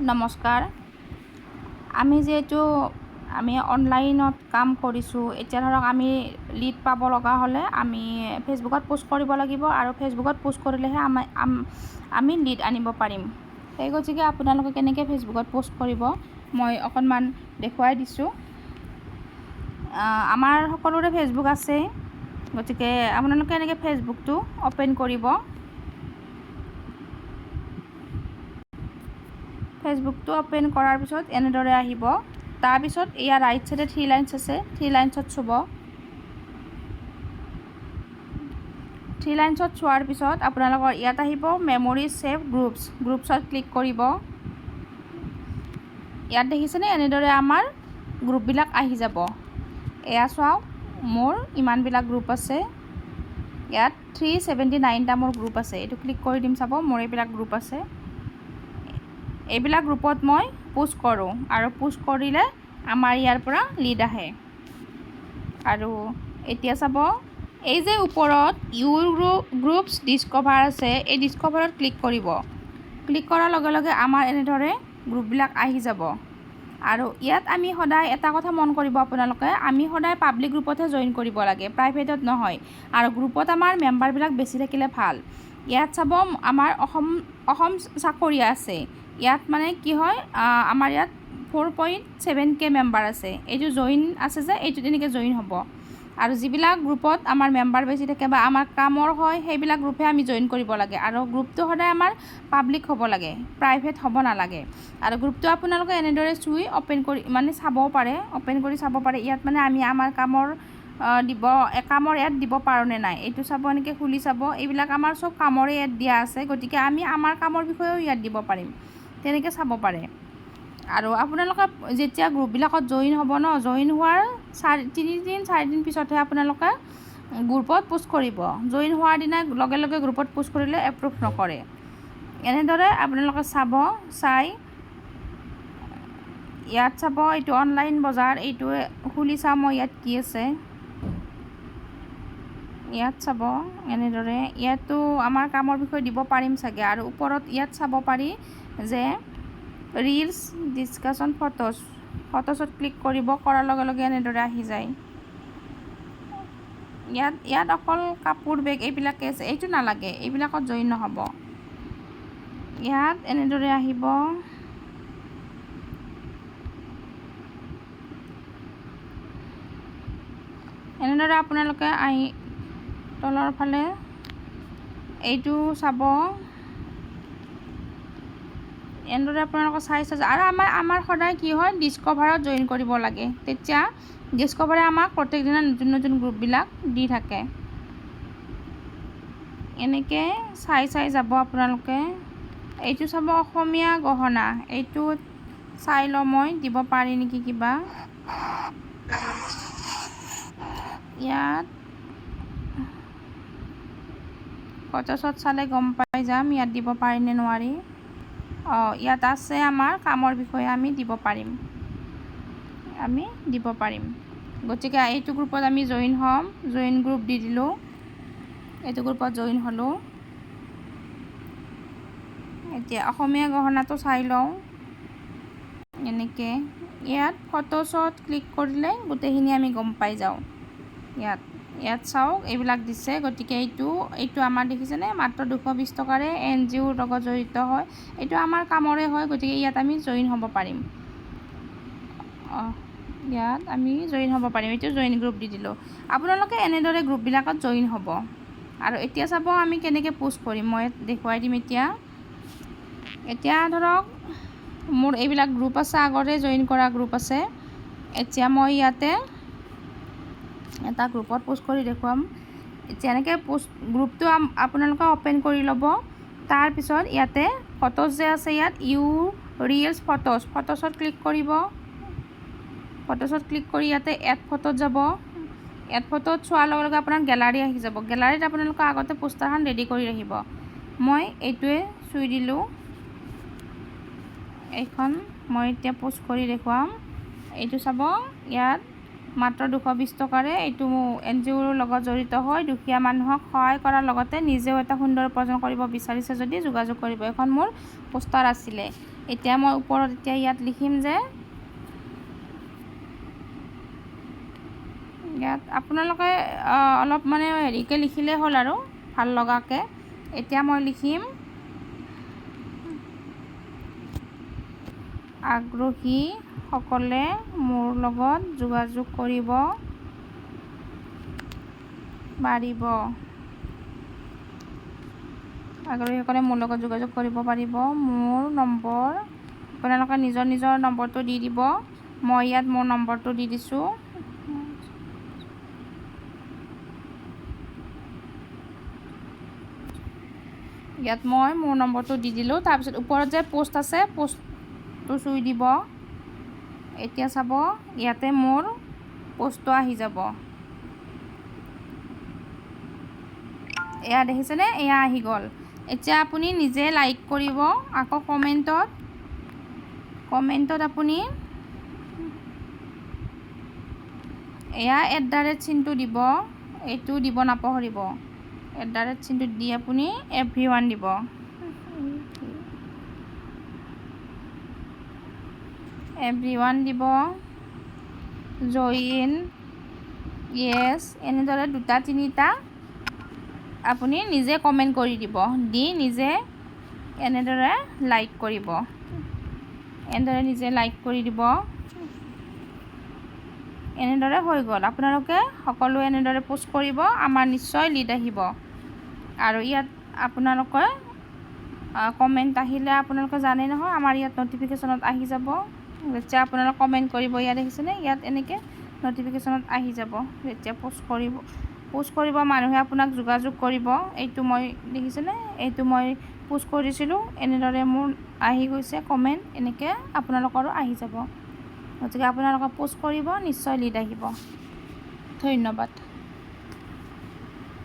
নমস্কাৰ। আমি যিহেতু অনলাইনত কাম কৰিছোঁ, এতিয়া ধৰক আমি লিড পাব লগা হ'লে আমি ফেচবুকত পোষ্ট কৰিব লাগিব আৰু ফেচবুকত পোষ্ট কৰিলেহে আমি লিড আনিব পাৰিম। সেই গতিকে আপোনালোকে কেনেকৈ ফেচবুকত পোষ্ট কৰিব মই অকণমান দেখুৱাই দিছোঁ। আমাৰ সকলোৰে ফেচবুক আছে, গতিকে আপোনালোকে এনেকৈ ফেচবুকটো অ'পেন কৰিব। ফেচবুকটো অ'পেন কৰাৰ পিছত এনেদৰে আহিব। তাৰপিছত ইয়াৰ ৰাইট চাইডে 3 লাইনছ আছে, 3 লাইনছত চুব। 3 লাইনছত চোৱাৰ পিছত আপোনালোকৰ ইয়াত আহিব মেমৰিজ ছেভ গ্ৰুপছত ক্লিক কৰিব। ইয়াত দেখিছেনে এনেদৰে আমাৰ গ্ৰুপবিলাক আহি যাব। এয়া চাওক, মোৰ ইমানবিলাক গ্ৰুপ আছে। ইয়াত 379টা মোৰ গ্ৰুপ আছে। এইটো ক্লিক কৰি দিম, চাব মোৰ এইবিলাক গ্ৰুপ আছে। এইবিলাক গ্ৰুপত মই পোষ্ট কৰোঁ আৰু পোষ্ট কৰিলে আমাৰ ইয়াৰ পৰা লিড আহে। আৰু এতিয়া চাব, এই যে ওপৰত ইউৰ গ্ৰুপছ ডিস্কভাৰ আছে, এই ডিস্কভাৰত ক্লিক কৰিব। ক্লিক কৰাৰ লগে লগে আমাৰ এনেদৰে গ্ৰুপবিলাক আহি যাব। আৰু ইয়াত আমি সদায় এটা কথা মন কৰিব আপোনালোকে, আমি সদায় পাব্লিক গ্ৰুপতহে জইন কৰিব লাগে, প্ৰাইভেটত নহয়। আৰু গ্ৰুপত আমাৰ মেম্বাৰবিলাক বেছি থাকিলে ভাল। ইয়াত চাব আমাৰ অসম চাকৰিয়া আছে। ইয়াত মানে কি হয়, আমাৰ ইয়াত 4.7K মেম্বাৰ আছে। এইটো জইন আছে যে, এইটো তেনেকৈ জইন হ'ব। আৰু যিবিলাক গ্ৰুপত আমাৰ মেম্বাৰ বেছি থাকে বা আমাৰ কামৰ হয়, সেইবিলাক গ্ৰুপহে আমি জইন কৰিব লাগে। আৰু গ্ৰুপটো সদায় আমাৰ পাব্লিক হ'ব লাগে, প্ৰাইভেট হ'ব নালাগে। আৰু গ্ৰুপটো আপোনালোকে এনেদৰে চুই অ'পেন কৰি চাবও পাৰে, অ'পেন কৰি চাব পাৰে। ইয়াত মানে আমি আমাৰ কামৰ এড দিব পাৰোঁ নে নাই, এইটো চাব, এনেকৈ খুলি চাব। এইবিলাক আমাৰ চব কামৰে এড দিয়া আছে, গতিকে আমি আমাৰ কামৰ বিষয়েও ইয়াত দিব পাৰিম, তেনেকৈ চাব পাৰে। আৰু আপোনালোকে যেতিয়া গ্ৰুপবিলাকত জইন হ'ব ন, জইন হোৱাৰ 3-4 দিন পিছতহে আপোনালোকে গ্ৰুপত পোষ্ট কৰিব। জইন হোৱাৰ দিনাই লগে লগে গ্ৰুপত পোষ্ট কৰিলে এপ্ৰুভ নকৰে। এনেদৰে আপোনালোকে চাব, চাই ইয়াত চাব, এইটো অনলাইন বজাৰ, এইটো খুলি চাম মই ইয়াত কি আছে। ইয়াত চাব এনেদৰে, ইয়াতো আমাৰ কামৰ বিষয়ে দিব পাৰিম চাগে। আৰু ওপৰত ইয়াত চাব পাৰি যে ৰিলছ ডিছকাশ্যন ফটোছত ক্লিক কৰিব, কৰাৰ লগে লগে এনেদৰে আহি যায়। ইয়াত অকল কাপোৰ, বেগ এইবিলাকে আছে, এইটো নালাগে, এইবিলাকত জইন নহ'ব। ইয়াত এনেদৰে আহিব। এনেদৰে আপোনালোকে আহি তলৰ ফালে এইটো চাব। এনেদৰে আপোনালোকে চাই আৰু আমাৰ সদায় কি হয়, ডিস্কভাৰত জইন কৰিব লাগে। তেতিয়া ডিস্কভাৰে আমাক প্ৰত্যেক দিনা নতুন নতুন গ্ৰুপবিলাক দি থাকে। এনেকৈ চাই যাব আপোনালোকে। এইটো চাব অসমীয়া গহনা, এইটো চাই লওঁ মই, দিব পাৰি নেকি কিবা। ইয়াত ফটোছত চালে গম পাই যাম ইয়াত দিব পাৰি নে নোৱাৰি। ইয়াত আছে আমাৰ কামৰ বিষয়ে আমি দিব পাৰিম। গতিকে এইটো গ্ৰুপত আমি জইন হ'ম, জইন গ্ৰুপ দি দিলোঁ। এইটো গ্ৰুপত জইন হ'লোঁ। এতিয়া অসমীয়া গহনাটো চাই লওঁ। এনেকৈ ইয়াত ফটোছত ক্লিক কৰিলে গোটেইখিনি আমি গম পাই যাওঁ। ইয়াত চাওক, এইবিলাক দিছে। গতিকে এইটো আমাৰ দেখিছেনে, মাত্ৰ 220 টকাৰে NGOৰ লগত জড়িত হয়। এইটো আমাৰ কামৰে হয়, গতিকে ইয়াত আমি জইন হ'ব পাৰিম। ইয়াত আমি জইন হ'ব পাৰিম, এইটো জইন গ্ৰুপ দি দিলোঁ। আপোনালোকে এনেদৰে গ্ৰুপবিলাকত জইন হ'ব। আৰু এতিয়া চাব আমি কেনেকৈ পোষ্ট কৰিম, মই দেখুৱাই দিম। এতিয়া ধৰক মোৰ এইবিলাক গ্ৰুপ আছে, আগতে জইন কৰা গ্ৰুপ আছে। এতিয়া মই ইয়াতে এটা গ্ৰুপত পোষ্ট কৰি দেখুৱাম। এতিয়া এনেকৈ গ্ৰুপটো আপোনালোকে অ'পেন কৰি ল'ব। তাৰপিছত ইয়াতে ফটোজ যে আছে, ইয়াত ৰিলছ ফটোছত ক্লিক কৰিব। ফটোছত ক্লিক কৰি ইয়াতে এড ফটোত যাব। এড ফটোত চোৱাৰ লগে লগে আপোনাৰ গেলাৰী আহি যাব। গেলাৰীত আপোনালোকে আগতে পোষ্টাৰখন ৰেডি কৰি ৰাখিব। মই এইটোৱে চুই দিলোঁ। এইখন মই এতিয়া পোষ্ট কৰি দেখুৱাম। এইটো চাব, ইয়াত মাত্ৰ 220 টকাৰে এইটো NGOৰ লগত জড়িত হৈ দুখীয়া মানুহক সহায় কৰাৰ লগতে নিজেও এটা সুন্দৰ উপাৰ্জন কৰিব বিচাৰিছে যদি যোগাযোগ কৰিব। এখন মোৰ পোষ্টাৰ আছিলে। এতিয়া মই ওপৰত এতিয়া ইয়াত লিখিম যে ইয়াত আপোনালোকে অলপ মানে হেৰিকৈ লিখিলেই হ'ল আৰু ভাল লগাকৈ। এতিয়া মই লিখিম আগ্ৰহীসকলে মোৰ লগত যোগাযোগ কৰিব পাৰিব। আগ্ৰহীসকলে মোৰ লগত যোগাযোগ কৰিব পাৰিব। মোৰ নম্বৰ, আপোনালোকে নিজৰ নিজৰ নম্বৰটো দি দিব। মই ইয়াত মোৰ নম্বৰটো দি দিছোঁ। ইয়াত মই মোৰ নম্বৰটো দি দিলোঁ। তাৰপিছত ওপৰত যে পোষ্ট আছে, পোষ্টটো চুই দিব। এতিয়া চাব ইয়াতে মোৰ পোষ্টটো আহি যাব। এয়া দেখিছেনে? এয়া আহি গ'ল। এতিয়া আপুনি নিজে লাইক কৰিব। আকৌ কমেণ্টত আপুনি এয়া @ চিনটো দিব। এইটো দিব নাপাহৰিব। @ চিনটো দি আপুনি everyone দিব। everyone দিব, join, yes, এনেদৰে 2-3টা আপুনি নিজে কমেণ্ট কৰি দিব। দি নিজে এনেদৰে লাইক কৰিব। এনেদৰে নিজে লাইক কৰি দিব। এনেদৰে হৈ গ'ল। আপোনালোকে সকলোৱে এনেদৰে পোষ্ট কৰিব, আমাৰ নিশ্চয় লিড আহিব। আৰু ইয়াত আপোনালোকে কমেণ্ট আহিলে আপোনালোকে জানে নহয়, আমাৰ ইয়াত নটিফিকেশ্যনত আহি যাব। যেতিয়া আপোনালোকে কমেণ্ট কৰিব, ইয়াত দেখিছেনে? ইয়াত এনেকৈ নটিফিকেশ্যনত আহি যাব। যেতিয়া পোষ্ট কৰিব মানুহে আপোনাক যোগাযোগ কৰিব। এইটো মই দেখিছেনে? এইটো মই পোষ্ট কৰিছিলোঁ। এনেদৰে মোৰ আহি গৈছে কমেণ্ট। এনেকৈ আপোনালোকৰো আহি যাব। গতিকে আপোনালোকে পোষ্ট কৰিব, নিশ্চয় লিড আহিব। ধন্যবাদ।